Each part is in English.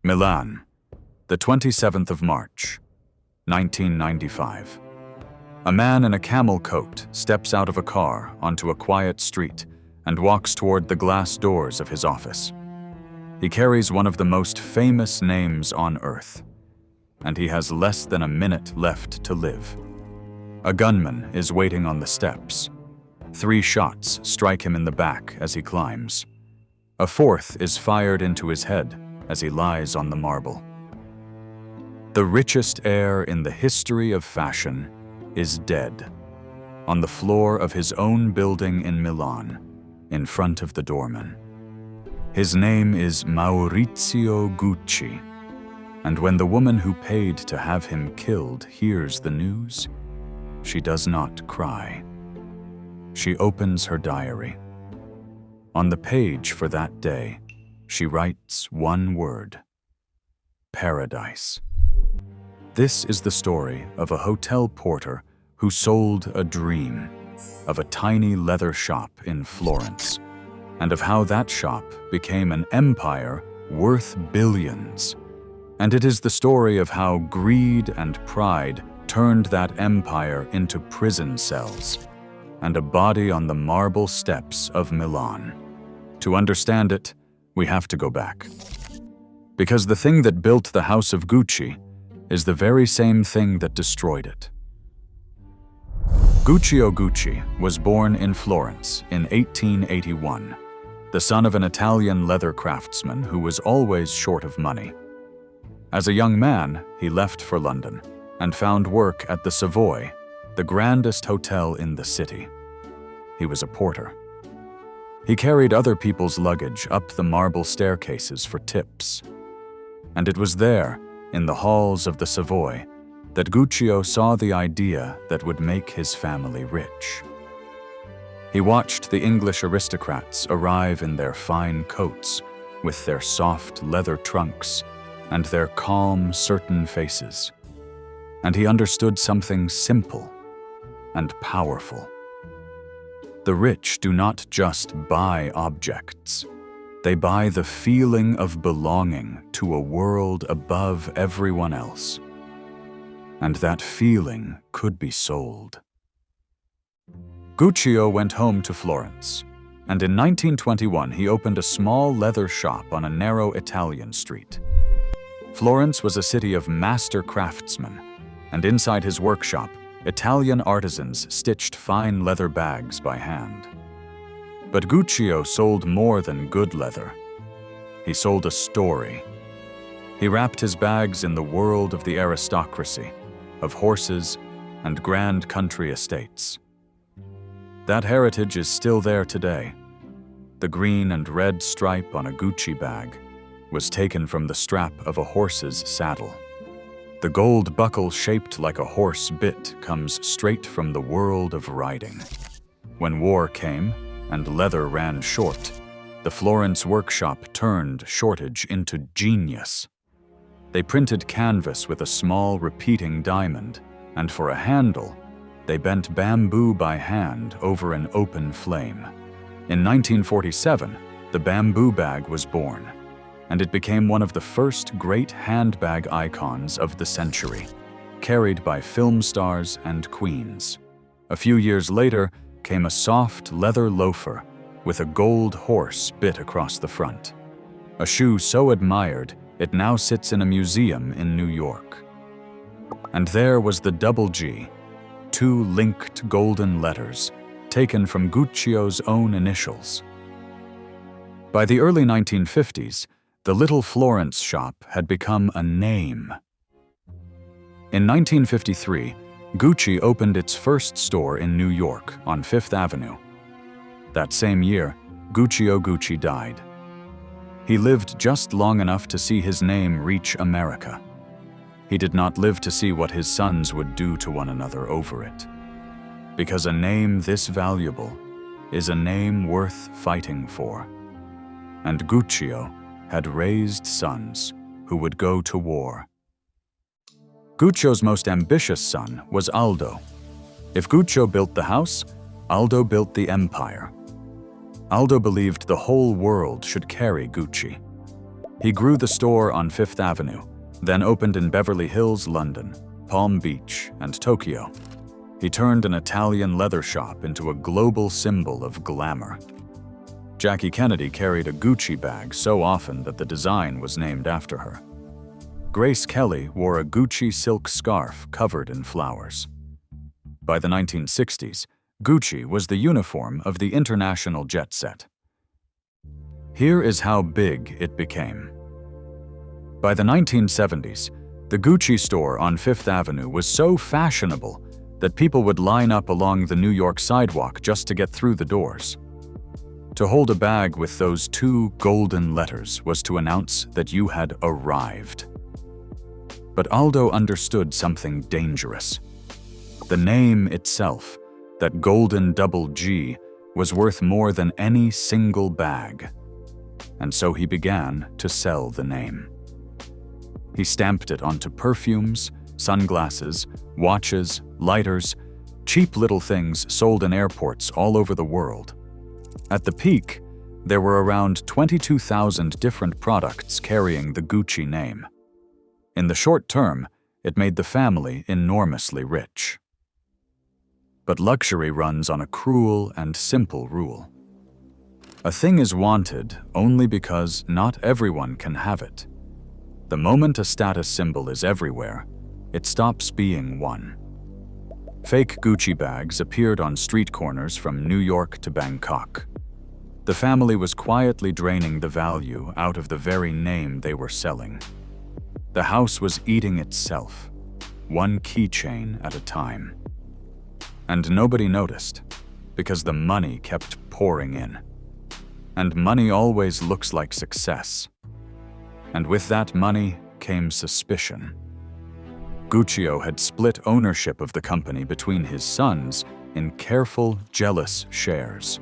Milan, the 27th of March, 1995. A man in a camel coat steps out of a car onto a quiet street and walks toward the glass doors of his office. He carries one of the most famous names on earth, and he has less than a minute left to live. A gunman is waiting on the steps. 3 shots strike him in the back as he climbs. A 4th is fired into his head as he lies on the marble. The richest heir in the history of fashion is dead, on the floor of his own building in Milan, in front of the doorman. His name is Maurizio Gucci, and when the woman who paid to have him killed hears the news, she does not cry. She opens her diary. On the page for that day, she writes one word: paradise. This is the story of a hotel porter who sold a dream, of a tiny leather shop in Florence, and of how that shop became an empire worth billions. And it is the story of how greed and pride turned that empire into prison cells and a body on the marble steps of Milan. To understand it, we have to go back. Because the thing that built the house of Gucci is the very same thing that destroyed it. Guccio Gucci was born in Florence in 1881, the son of an Italian leather craftsman who was always short of money. As a young man, he left for London and found work at the Savoy, the grandest hotel in the city. He was a porter. He carried other people's luggage up the marble staircases for tips. And it was there, in the halls of the Savoy, that Guccio saw the idea that would make his family rich. He watched the English aristocrats arrive in their fine coats, with their soft leather trunks and their calm, certain faces. And he understood something simple and powerful. The rich do not just buy objects. They buy the feeling of belonging to a world above everyone else. And that feeling could be sold. Guccio went home to Florence, and in 1921 he opened a small leather shop on a narrow Italian street. Florence was a city of master craftsmen, and inside his workshop, Italian artisans stitched fine leather bags by hand. But Guccio sold more than good leather. He sold a story. He wrapped his bags in the world of the aristocracy, of horses and grand country estates. That heritage is still there today. The green and red stripe on a Gucci bag was taken from the strap of a horse's saddle. The gold buckle shaped like a horse bit comes straight from the world of riding. When war came and leather ran short, the Florence workshop turned shortage into genius. They printed canvas with a small repeating diamond, and for a handle, they bent bamboo by hand over an open flame. In 1947, the bamboo bag was born, and it became one of the first great handbag icons of the century, carried by film stars and queens. A few years later came a soft leather loafer with a gold horse bit across the front. A shoe so admired, it now sits in a museum in New York. And there was the double G, 2 linked golden letters, taken from Guccio's own initials. By the early 1950s, the little Florence shop had become a name. In 1953, Gucci opened its first store in New York on 5th Avenue. That same year, Guccio Gucci died. He lived just long enough to see his name reach America. He did not live to see what his sons would do to one another over it. Because a name this valuable is a name worth fighting for. And Guccio had raised sons who would go to war. Guccio's most ambitious son was Aldo. If Guccio built the house, Aldo built the empire. Aldo believed the whole world should carry Gucci. He grew the store on Fifth Avenue, then opened in Beverly Hills, London, Palm Beach, and Tokyo. He turned an Italian leather shop into a global symbol of glamour. Jackie Kennedy carried a Gucci bag so often that the design was named after her. Grace Kelly wore a Gucci silk scarf covered in flowers. By the 1960s, Gucci was the uniform of the international jet set. Here is how big it became. By the 1970s, the Gucci store on Fifth Avenue was so fashionable that people would line up along the New York sidewalk just to get through the doors. To hold a bag with those two golden letters was to announce that you had arrived. But Aldo understood something dangerous. The name itself, that golden double G, was worth more than any single bag. And so he began to sell the name. He stamped it onto perfumes, sunglasses, watches, lighters, cheap little things sold in airports all over the world. At the peak, there were around 22,000 different products carrying the Gucci name. In the short term, it made the family enormously rich. But luxury runs on a cruel and simple rule. A thing is wanted only because not everyone can have it. The moment a status symbol is everywhere, it stops being one. Fake Gucci bags appeared on street corners from New York to Bangkok. The family was quietly draining the value out of the very name they were selling. The house was eating itself, one keychain at a time. And nobody noticed, because the money kept pouring in. And money always looks like success. And with that money came suspicion. Guccio had split ownership of the company between his sons in careful, jealous shares.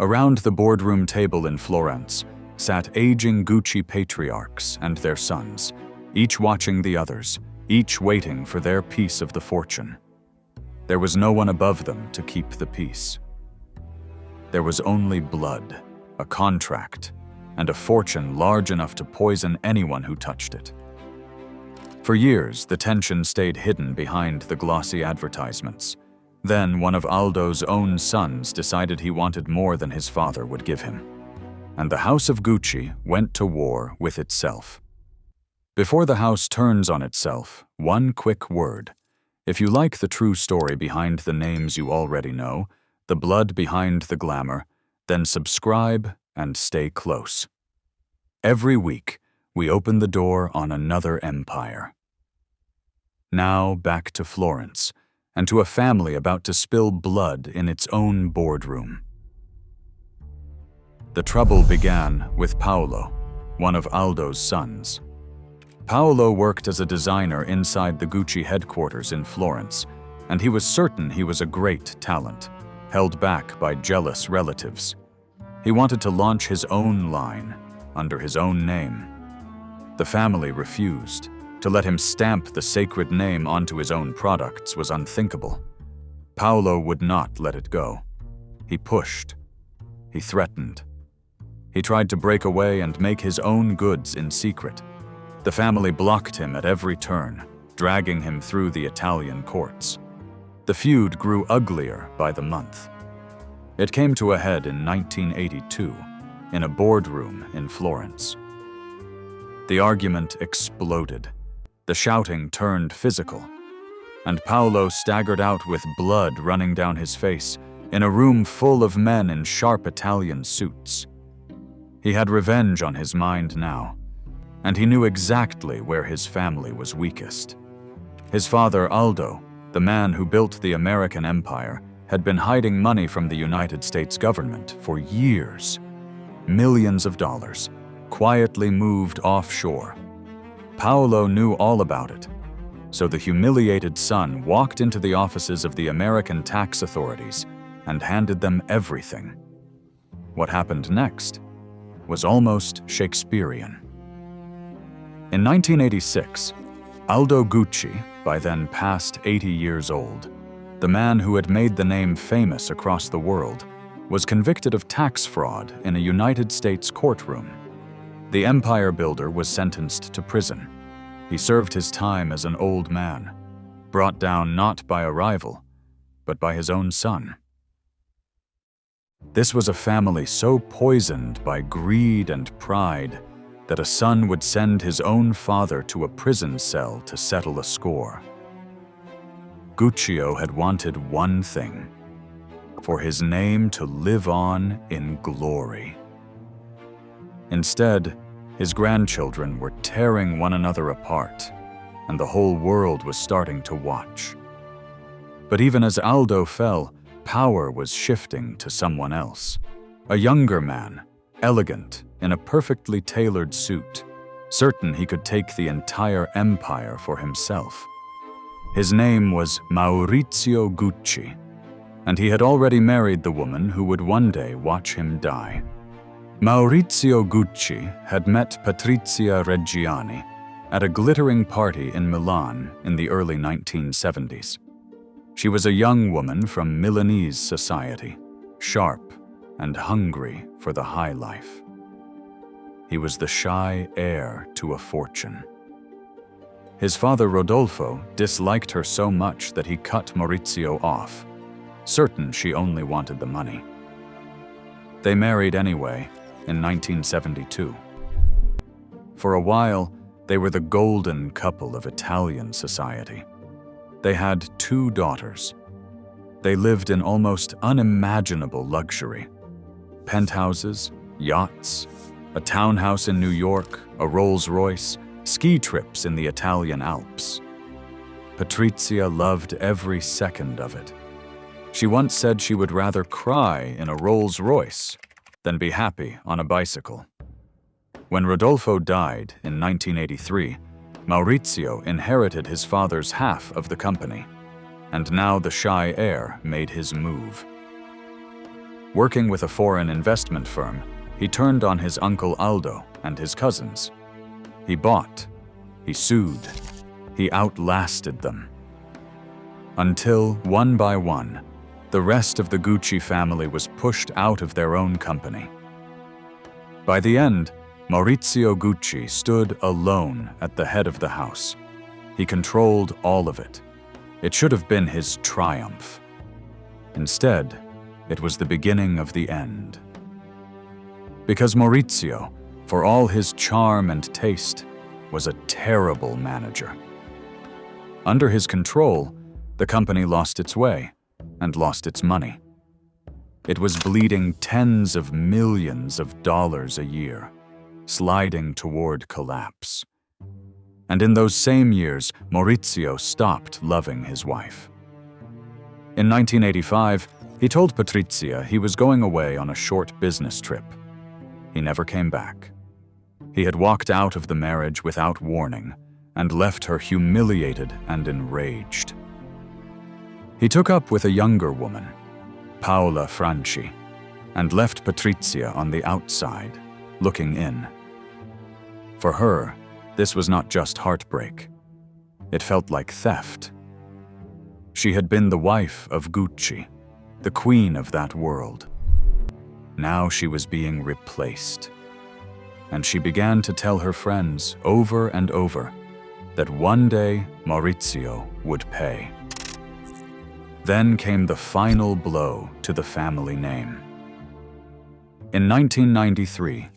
Around the boardroom table in Florence sat aging Gucci patriarchs and their sons, each watching the others, each waiting for their piece of the fortune. There was no one above them to keep the peace. There was only blood, a contract, and a fortune large enough to poison anyone who touched it. For years, the tension stayed hidden behind the glossy advertisements. Then one of Aldo's own sons decided he wanted more than his father would give him. And the House of Gucci went to war with itself. Before the house turns on itself, one quick word. If you like the true story behind the names you already know, the blood behind the glamour, then subscribe and stay close. Every week, we open the door on another empire. Now back to Florence, and to a family about to spill blood in its own boardroom. The trouble began with Paolo, one of Aldo's sons. Paolo worked as a designer inside the Gucci headquarters in Florence, and he was certain he was a great talent, held back by jealous relatives. He wanted to launch his own line, under his own name. The family refused. To let him stamp the sacred name onto his own products was unthinkable. Paolo would not let it go. He pushed. He threatened. He tried to break away and make his own goods in secret. The family blocked him at every turn, dragging him through the Italian courts. The feud grew uglier by the month. It came to a head in 1982, in a boardroom in Florence. The argument exploded. The shouting turned physical, and Paolo staggered out with blood running down his face in a room full of men in sharp Italian suits. He had revenge on his mind now, and he knew exactly where his family was weakest. His father, Aldo, the man who built the American empire, had been hiding money from the United States government for years. Millions of dollars, quietly moved offshore. Paolo knew all about it, so the humiliated son walked into the offices of the American tax authorities and handed them everything. What happened next was almost Shakespearean. In 1986, Aldo Gucci, by then past 80 years old, the man who had made the name famous across the world, was convicted of tax fraud in a United States courtroom. The empire builder was sentenced to prison. He served his time as an old man, brought down not by a rival, but by his own son. This was a family so poisoned by greed and pride that a son would send his own father to a prison cell to settle a score. Guccio had wanted one thing: for his name to live on in glory. Instead, his grandchildren were tearing one another apart, and the whole world was starting to watch. But even as Aldo fell, power was shifting to someone else. A younger man, elegant, in a perfectly tailored suit, certain he could take the entire empire for himself. His name was Maurizio Gucci, and he had already married the woman who would one day watch him die. Maurizio Gucci had met Patrizia Reggiani at a glittering party in Milan in the early 1970s. She was a young woman from Milanese society, sharp and hungry for the high life. He was the shy heir to a fortune. His father Rodolfo disliked her so much that he cut Maurizio off, certain she only wanted the money. They married anyway in 1972. For a while, they were the golden couple of Italian society. They had 2 daughters. They lived in almost unimaginable luxury: penthouses, yachts, a townhouse in New York, a Rolls-Royce, ski trips in the Italian Alps. Patrizia loved every second of it. She once said she would rather cry in a Rolls-Royce than be happy on a bicycle. When Rodolfo died in 1983, Maurizio inherited his father's half of the company, and now the shy heir made his move. Working with a foreign investment firm, he turned on his uncle Aldo and his cousins. He bought, he sued, he outlasted them. Until, one by one, the rest of the Gucci family was pushed out of their own company. By the end, Maurizio Gucci stood alone at the head of the house. He controlled all of it. It should have been his triumph. Instead, it was the beginning of the end. Because Maurizio, for all his charm and taste, was a terrible manager. Under his control, the company lost its way and lost its money. It was bleeding tens of millions of dollars a year, sliding toward collapse. And in those same years, Maurizio stopped loving his wife. In 1985, he told Patrizia he was going away on a short business trip. He never came back. He had walked out of the marriage without warning and left her humiliated and enraged. He took up with a younger woman, Paola Franchi, and left Patrizia on the outside, looking in. For her, this was not just heartbreak. It felt like theft. She had been the wife of Gucci, the queen of that world. Now she was being replaced. And she began to tell her friends over and over that one day Maurizio would pay. Then came the final blow to the family name. In 1993,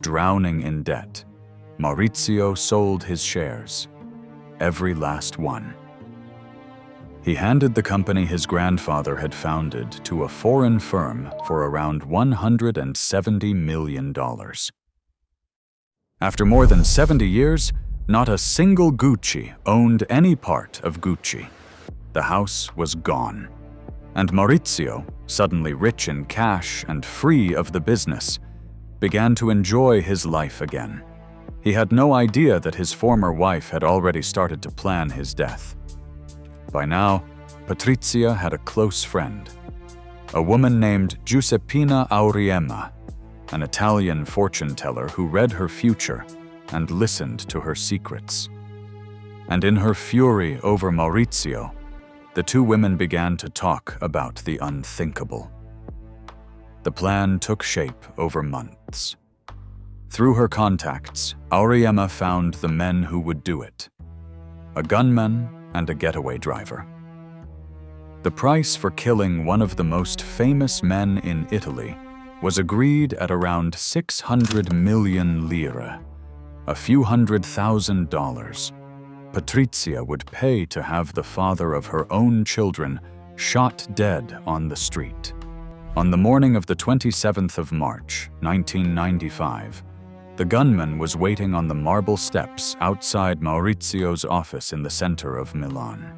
drowning in debt, Maurizio sold his shares, every last one. He handed the company his grandfather had founded to a foreign firm for around $170 million. After more than 70 years, not a single Gucci owned any part of Gucci. The house was gone. And Maurizio, suddenly rich in cash and free of the business, began to enjoy his life again. He had no idea that his former wife had already started to plan his death. By now, Patrizia had a close friend, a woman named Giuseppina Auriemma, an Italian fortune teller who read her future and listened to her secrets. And in her fury over Maurizio, the two women began to talk about the unthinkable. The plan took shape over months. Through her contacts, Auriemma found the men who would do it: a gunman and a getaway driver. The price for killing one of the most famous men in Italy was agreed at around 600 million lire, a few $100,000. Patrizia would pay to have the father of her own children shot dead on the street. On the morning of the 27th of March, 1995, the gunman was waiting on the marble steps outside Maurizio's office in the center of Milan.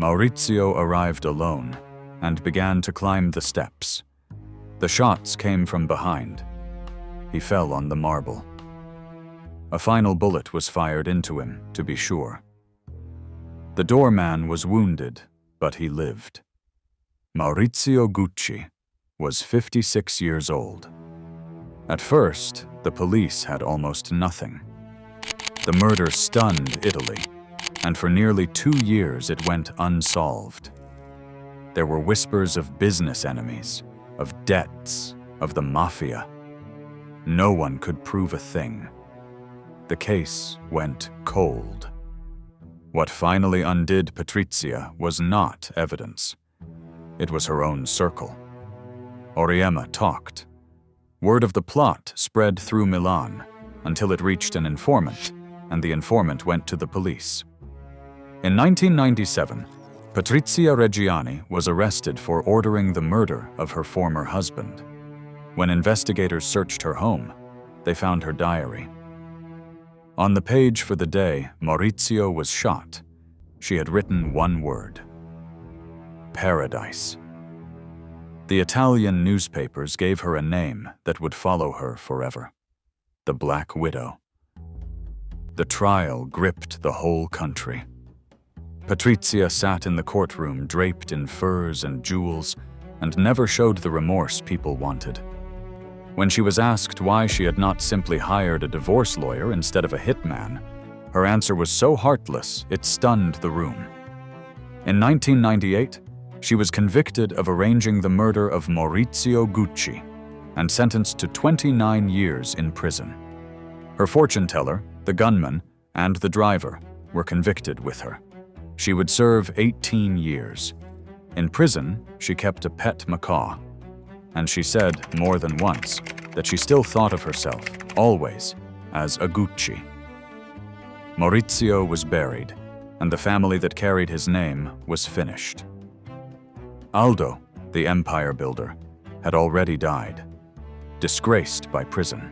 Maurizio arrived alone and began to climb the steps. The shots came from behind. He fell on the marble. A final bullet was fired into him, to be sure. The doorman was wounded, but he lived. Maurizio Gucci was 56 years old. At first, the police had almost nothing. The murder stunned Italy, and for nearly 2 years it went unsolved. There were whispers of business enemies, of debts, of the mafia. No one could prove a thing. The case went cold. What finally undid Patrizia was not evidence. It was her own circle. Auriemma talked. Word of the plot spread through Milan until it reached an informant, and the informant went to the police. In 1997, Patrizia Reggiani was arrested for ordering the murder of her former husband. When investigators searched her home, they found her diary. On the page for the day Maurizio was shot, she had written one word: paradise. The Italian newspapers gave her a name that would follow her forever: the Black Widow. The trial gripped the whole country. Patrizia sat in the courtroom draped in furs and jewels and never showed the remorse people wanted. When she was asked why she had not simply hired a divorce lawyer instead of a hitman, her answer was so heartless it stunned the room. In 1998, she was convicted of arranging the murder of Maurizio Gucci and sentenced to 29 years in prison. Her fortune teller, the gunman, and the driver were convicted with her. She would serve 18 years. In prison, she kept a pet macaw, and she said more than once that she still thought of herself, always, as a Gucci. Maurizio was buried, and the family that carried his name was finished. Aldo, the empire builder, had already died, disgraced by prison.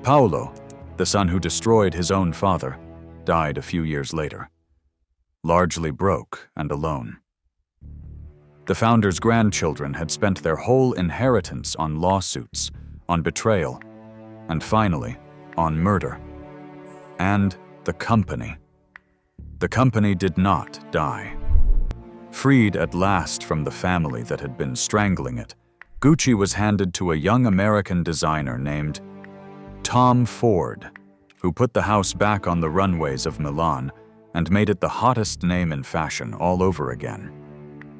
Paolo, the son who destroyed his own father, died a few years later, largely broke and alone. The founder's grandchildren had spent their whole inheritance on lawsuits, on betrayal, and finally, on murder. And the company. The company did not die. Freed at last from the family that had been strangling it, Gucci was handed to a young American designer named Tom Ford, who put the house back on the runways of Milan and made it the hottest name in fashion all over again.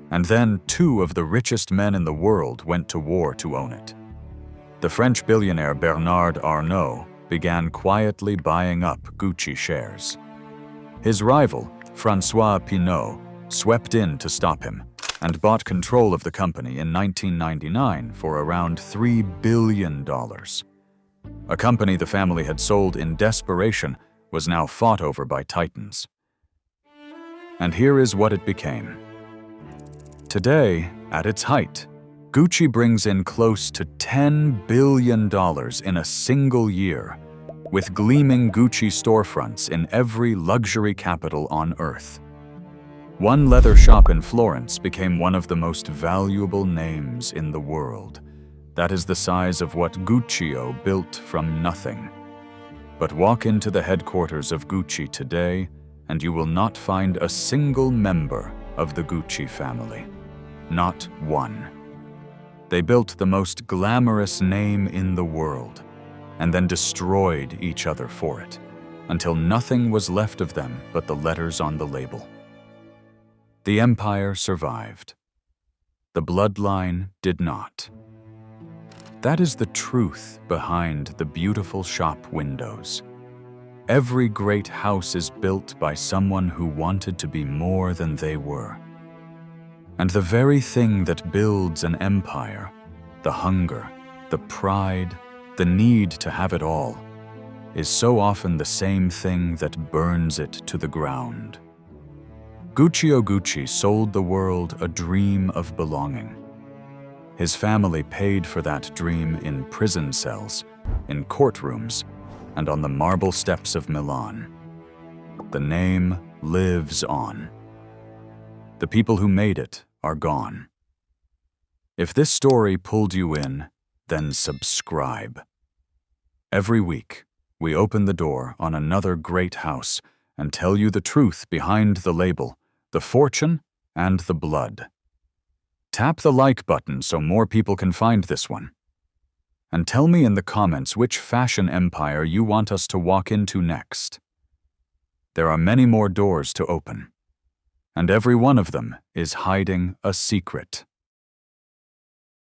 And then 2 of the richest men in the world went to war to own it. The French billionaire Bernard Arnault began quietly buying up Gucci shares. His rival, François Pinault, swept in to stop him and bought control of the company in 1999 for around $3 billion. A company the family had sold in desperation was now fought over by titans. And here is what it became. Today, at its height, Gucci brings in close to $10 billion in a single year, with gleaming Gucci storefronts in every luxury capital on earth. One leather shop in Florence became one of the most valuable names in the world. That is the size of what Guccio built from nothing. But walk into the headquarters of Gucci today, and you will not find a single member of the Gucci family. Not one. They built the most glamorous name in the world, and then destroyed each other for it, until nothing was left of them but the letters on the label. The empire survived. The bloodline did not. That is the truth behind the beautiful shop windows. Every great house is built by someone who wanted to be more than they were. And the very thing that builds an empire, the hunger, the pride, the need to have it all, is so often the same thing that burns it to the ground. Guccio Gucci sold the world a dream of belonging. His family paid for that dream in prison cells, in courtrooms, and on the marble steps of Milan. The name lives on. The people who made it are gone. If this story pulled you in, then subscribe. Every week, we open the door on another great house and tell you the truth behind the label, the fortune, and the blood. Tap the like button so more people can find this one. And tell me in the comments which fashion empire you want us to walk into next. There are many more doors to open, and every one of them is hiding a secret.